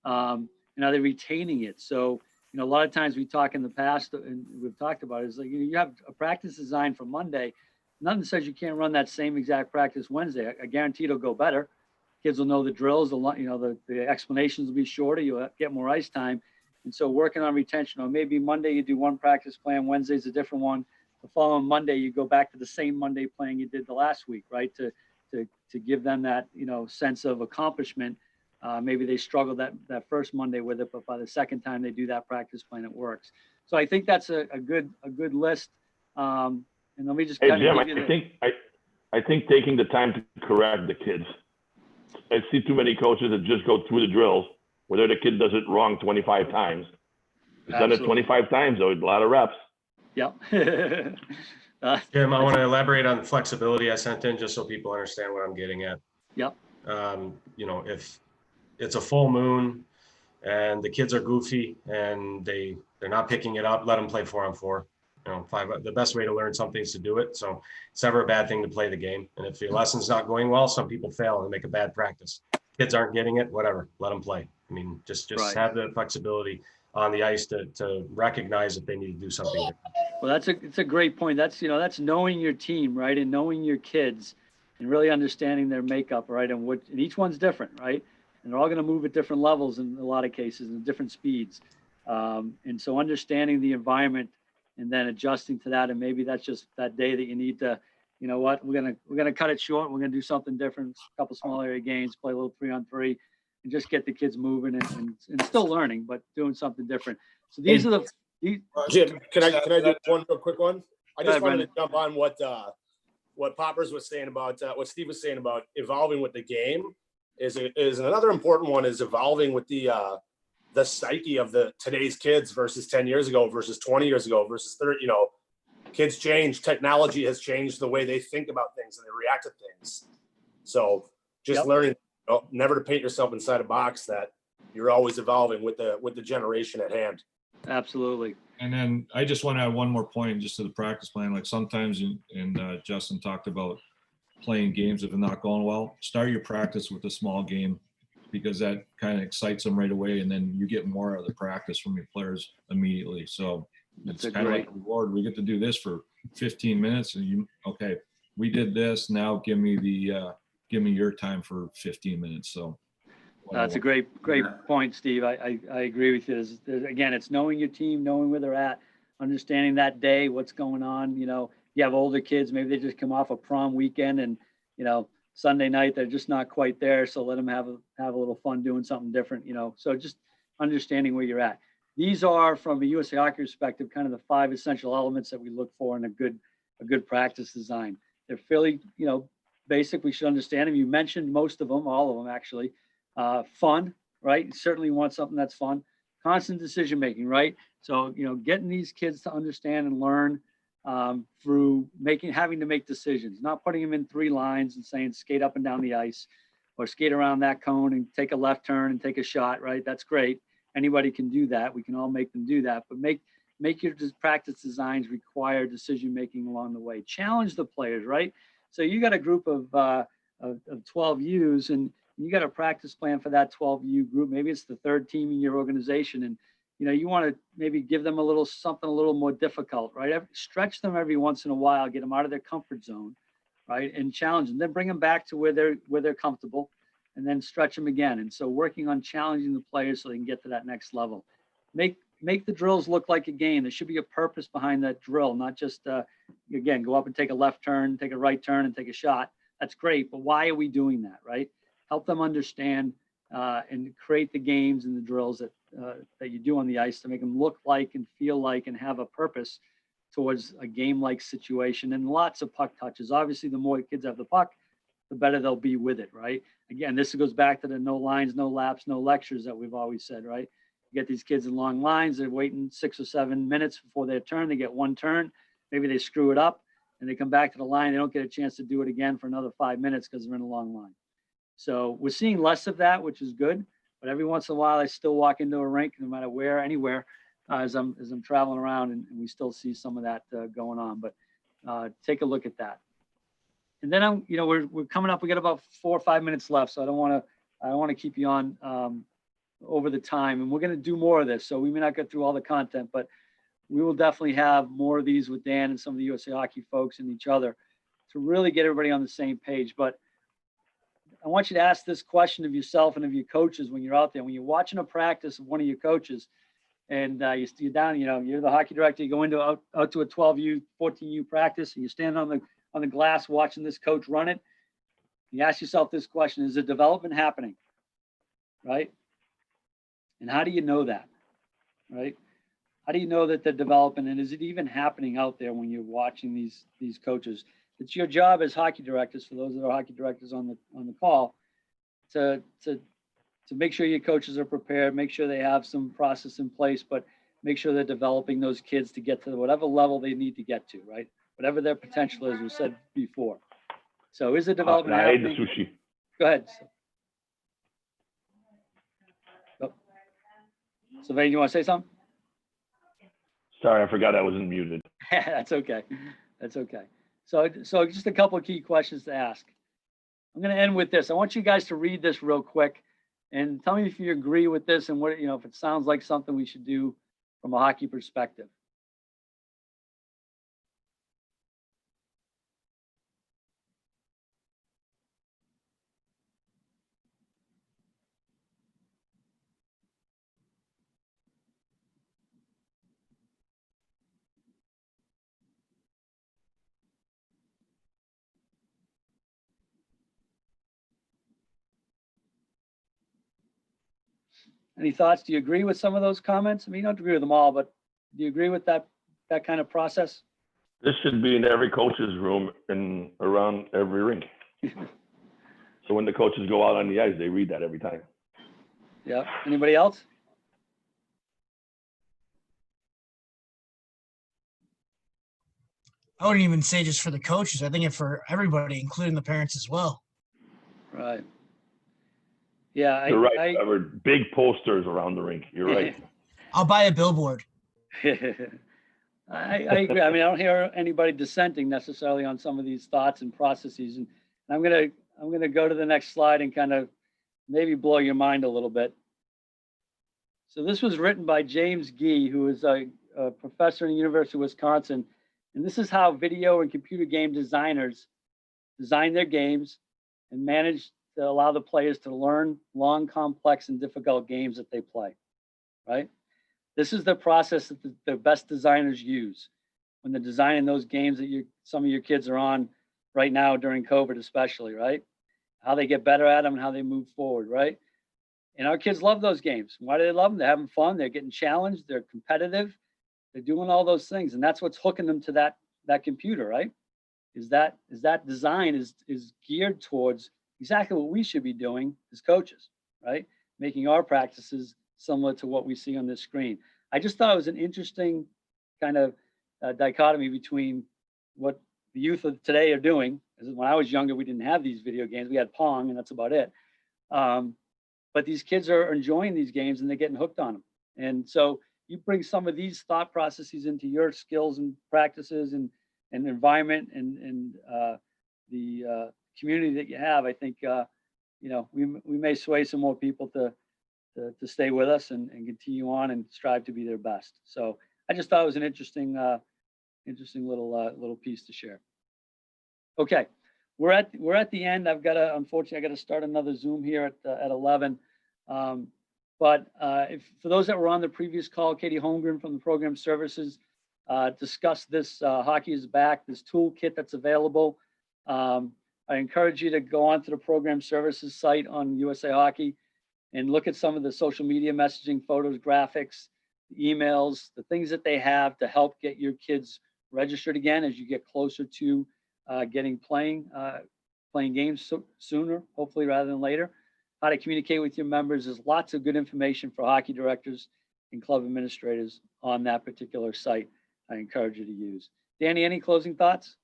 and are they retaining it? So a lot of times we talk in the past and we've talked about it, is like you have a practice design for Monday, nothing says you can't run that same exact practice Wednesday. I guarantee it'll go better. Kids will know the drills, the explanations will be shorter, you'll get more ice time. And so working on retention, or maybe Monday you do one practice plan, Wednesday's a different one. The following Monday, you go back to the same Monday plan you did the last week, right? To give them that, sense of accomplishment. Maybe they struggled that first Monday with it, but by the second time they do that practice plan, it works. So I think that's a good list. And let me just
Hey,
kind
Jim,
of give you
I think taking the time to correct the kids. I see too many coaches that just go through the drills, whether the kid does it wrong 25 times. He's done it
Absolutely.
25 times, though, a lot of reps.
Yep.
Jim, I want to elaborate on the flexibility I sent in just so people understand what I'm getting at.
Yep.
You know, if it's a full moon and the kids are goofy and they're not picking it up, let them play 4-on-4. You know, the best way to learn something is to do it. So it's never a bad thing to play the game. And if your lesson's not going well, some people fail and make a bad practice. Kids aren't getting it, whatever, let them play. I mean, just
Right.
have the flexibility on the ice to recognize if they need to do something different.
Well, it's a great point. That's knowing your team, right? And knowing your kids and really understanding their makeup, right? And each one's different, right? And they're all going to move at different levels in a lot of cases and different speeds. And so understanding the environment and then adjusting to that. And maybe that's just that day that you need to, you know what, we're going to cut it short. We're going to do something different, a couple small area games, play a little 3-on-3 and just get the kids moving and still learning, but doing something different. So these are the,
Jim, can I do one real quick one? I just wanted
Brendan.
to jump on what Poppers was saying about what Steve was saying about evolving with the game is another important one is evolving with the psyche of today's kids versus 10 years ago versus 20 years ago versus 30. You know, kids change. Technology has changed the way they think about things and they react to things. So just learning, never to paint yourself inside a box, that you're always evolving with the generation at hand.
Absolutely.
And then I just want to add one more point just to the practice plan. Like sometimes, and Justin talked about playing games if it's not going well. Start your practice with a small game because that kind of excites them right away, and then you get more out of the practice from your players immediately. So it's kind of like a reward. We get to do this for 15 minutes, and we did this. Now give me your time for 15 minutes. So.
That's a great point, Steve. I agree with you. Again, it's knowing your team, knowing where they're at, understanding that day, what's going on. You know, you have older kids, maybe they just come off a prom weekend and, you know, Sunday night, they're just not quite there. So let them have a little fun doing something different, you know. So just understanding where you're at. These are, from a USA Hockey perspective, kind of the 5 essential elements that we look for in a good practice design. They're fairly, you know, basic. We should understand them. You mentioned most of them, all of them actually. Fun, right? You certainly want something that's fun. Constant decision making, right? So, you know, getting these kids to understand and learn through having to make decisions, not putting them in 3 lines and saying skate up and down the ice or skate around that cone and take a left turn and take a shot, right? That's great. Anybody can do that. We can all make them do that, but make your practice designs require decision making along the way. Challenge the players, right? So you got a group of 12 U's and you got a practice plan for that 12U group. Maybe it's the 3rd team in your organization. And, you know, you want to maybe give them something a little more difficult, right? Stretch them every once in a while, get them out of their comfort zone, right? And challenge them, then bring them back to where they're comfortable and then stretch them again. And so working on challenging the players so they can get to that next level. Make the drills look like a game. There should be a purpose behind that drill, not just, again, go up and take a left turn, take a right turn and take a shot. That's great. But why are we doing that, right? Help them understand and create the games and the drills that you do on the ice to make them look like and feel like and have a purpose towards a game-like situation and lots of puck touches. Obviously, the more kids have the puck, the better they'll be with it, right? Again, this goes back to the no lines, no laps, no lectures that we've always said, right? You get these kids in long lines, they're waiting 6 or 7 minutes before their turn. They get one turn, maybe they screw it up and they come back to the line. They don't get a chance to do it again for another 5 minutes because they're in a long line. So we're seeing less of that, which is good. But every once in a while, I still walk into a rink, no matter where, anywhere, as I'm traveling around, and we still see some of that going on. But take a look at that. And then we're coming up. We got about 4 or 5 minutes left, so I don't want to keep you on over the time. And we're going to do more of this, so we may not get through all the content, but we will definitely have more of these with Dan and some of the USA Hockey folks and each other to really get everybody on the same page. But I want you to ask this question of yourself and of your coaches when you're out there. When you're watching a practice of one of your coaches and you're down, you're the hockey director, you go out to a 12U, 14U practice, and you stand on the glass watching this coach run it. You ask yourself this question: is the development happening? Right? And how do you know that? Right? How do you know that they're developing, and is it even happening out there when you're watching these coaches? It's your job as hockey directors, for those that are hockey directors on the call, to make sure your coaches are prepared, make sure they have some process in place, but make sure they're developing those kids to get to whatever level they need to get to, right? Whatever their potential is, was said before. So is the development
I ate the
happening?
sushi.
Go ahead. Oh. Sylvain, you want to say something?
Sorry, I forgot I wasn't muted.
That's okay. That's okay. So just a couple of key questions to ask. I'm going to end with this. I want you guys to read this real quick and tell me if you agree with this and what, if it sounds like something we should do from a hockey perspective. Any thoughts? Do you agree with some of those comments? I mean, you don't agree with them all, but do you agree with that kind of process?
This should be in every coach's room and around every rink. So when the coaches go out on the ice, they read that every time.
Yeah. Anybody else?
I wouldn't even say just for the coaches. I think it for everybody, including the parents as well.
Right. Yeah.
You're right. Trevor. Big posters around the rink. You're right.
I'll buy a billboard.
I agree. I mean, I don't hear anybody dissenting necessarily on some of these thoughts and processes. And I'm gonna go to the next slide and kind of maybe blow your mind a little bit. So this was written by James Gee, who is a professor in the University of Wisconsin. And this is how video and computer game designers design their games and manage to allow the players to learn long, complex, and difficult games that they play, right? This is the process that the best designers use when they're designing those games that some of your kids are on right now during COVID especially, right? How they get better at them and how they move forward, right? And our kids love those games. Why do they love them? They're having fun. They're getting challenged. They're competitive. They're doing all those things. And that's what's hooking them to that computer, right? Is that design is geared towards exactly what we should be doing as coaches, right? Making our practices similar to what we see on this screen. I just thought it was an interesting kind of dichotomy between what the youth of today are doing. When I was younger, we didn't have these video games. We had Pong, and that's about it. But these kids are enjoying these games, and they're getting hooked on them. And so you bring some of these thought processes into your skills and practices and environment and the community that you have. I think we may sway some more people to stay with us and continue on and strive to be their best. So I just thought it was an interesting little piece to share. Okay, we're at the end. Unfortunately, I got to start another Zoom here at 11. But for those that were on the previous call, Katie Holmgren from the Program Services discussed this Hockey is Back, this toolkit that's available. I encourage you to go onto the Program Services site on USA Hockey and look at some of the social media messaging, photos, graphics, emails, the things that they have to help get your kids registered again as you get closer to playing games sooner, hopefully rather than later. How to communicate with your members. There's lots of good information for hockey directors and club administrators on that particular site. I encourage you to use. Danny, any closing thoughts?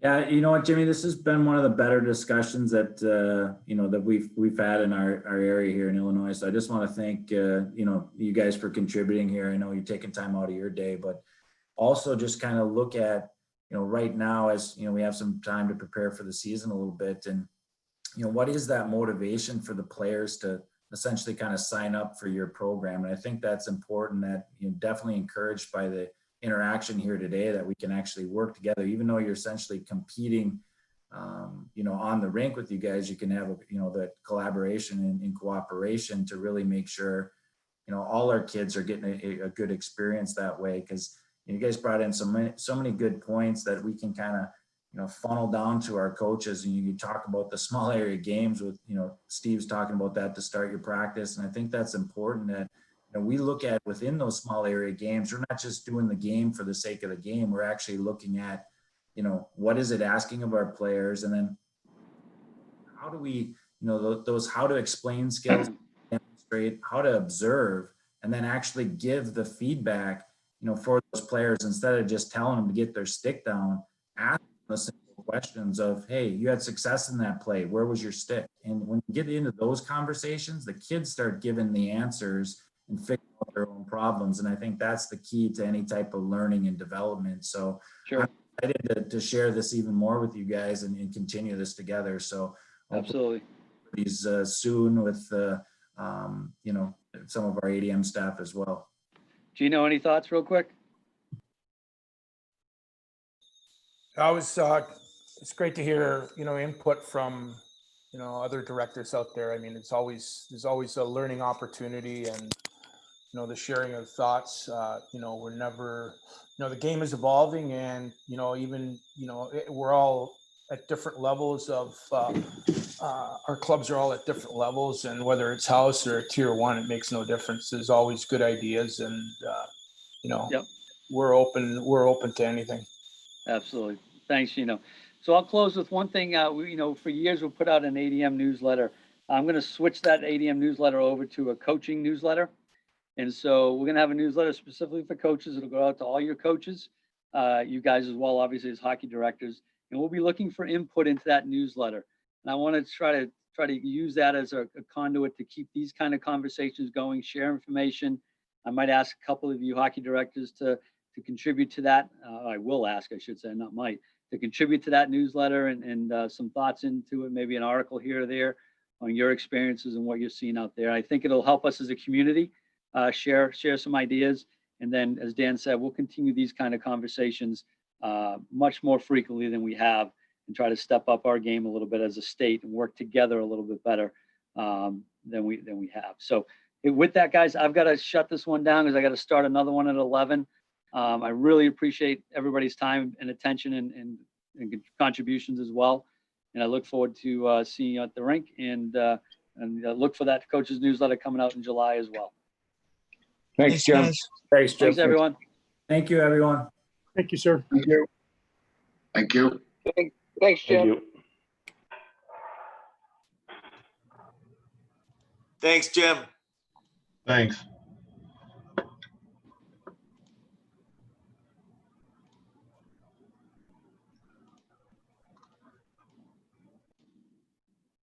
Yeah, you know what, Jimmy, this has been one of the better discussions that that we've had in our area here in Illinois. So I just want to thank you guys for contributing here. I know you're taking time out of your day, but also just kind of look at right now as we have some time to prepare for the season a little bit, and what is that motivation for the players to essentially kind of sign up for your program. And I think that's important, that definitely encouraged by the interaction here today, that we can actually work together, even though you're essentially competing, on the rink with you guys. You can have that collaboration and cooperation to really make sure, all our kids are getting a good experience that way. Because you guys brought in so many good points that we can kind of, funnel down to our coaches. And you talk about the small area games with, Steve's talking about that to start your practice. And I think that's important, that, we look at within those small area games, we're not just doing the game for the sake of the game. We're actually looking at, what is it asking of our players? And then how do we, those how to explain skills, demonstrate, how to observe, and then actually give the feedback, for those players instead of just telling them to get their stick down, ask them the simple questions of, hey, you had success in that play. Where was your stick? And when you get into those conversations, the kids start giving the answers and figuring out their own problems. And I think that's the key to any type of learning and development. So
Sure.
I'm excited to share this even more with you guys and continue this together. So
Absolutely.
these soon with some of our ADM staff as well.
Gino, any thoughts real quick?
It's great to hear, input from, other directors out there. I mean, there's always a learning opportunity, and, the sharing of thoughts, we're never, the game is evolving, and, we're all at different levels of, our clubs are all at different levels, and whether it's house or tier 1, it makes no difference. There's always good ideas, and,
Yep.
we're open to anything.
Absolutely. Thanks, Gino. So I'll close with one thing. For years we've put out an ADM newsletter. I'm going to switch that ADM newsletter over to a coaching newsletter. And so we're going to have a newsletter specifically for coaches. It'll go out to all your coaches, you guys as well, obviously as hockey directors. And we'll be looking for input into that newsletter. And I want to try to use that as a conduit to keep these kind of conversations going, share information. I might ask a couple of you hockey directors to contribute to that. I will ask, I should say, not might, to contribute to that newsletter and some thoughts into it, maybe an article here or there on your experiences and what you're seeing out there. I think it'll help us as a community share some ideas. And then, as Dan said, we'll continue these kind of conversations much more frequently than we have, and try to step up our game a little bit as a state and work together a little bit better than we have. So with that, guys, I've got to shut this one down because I got to start another one at 11. I really appreciate everybody's time and attention and contributions as well. And I look forward to seeing you at the rink, and look for that coach's newsletter coming out in July as well.
Thanks, Jim.
guys.
Thanks, Jim.
Thanks, everyone.
Thank you, everyone.
Thank you, sir.
Thank you. Thank you.
Thanks, Jim.
Thank you.
Thanks, Jim.
Thanks.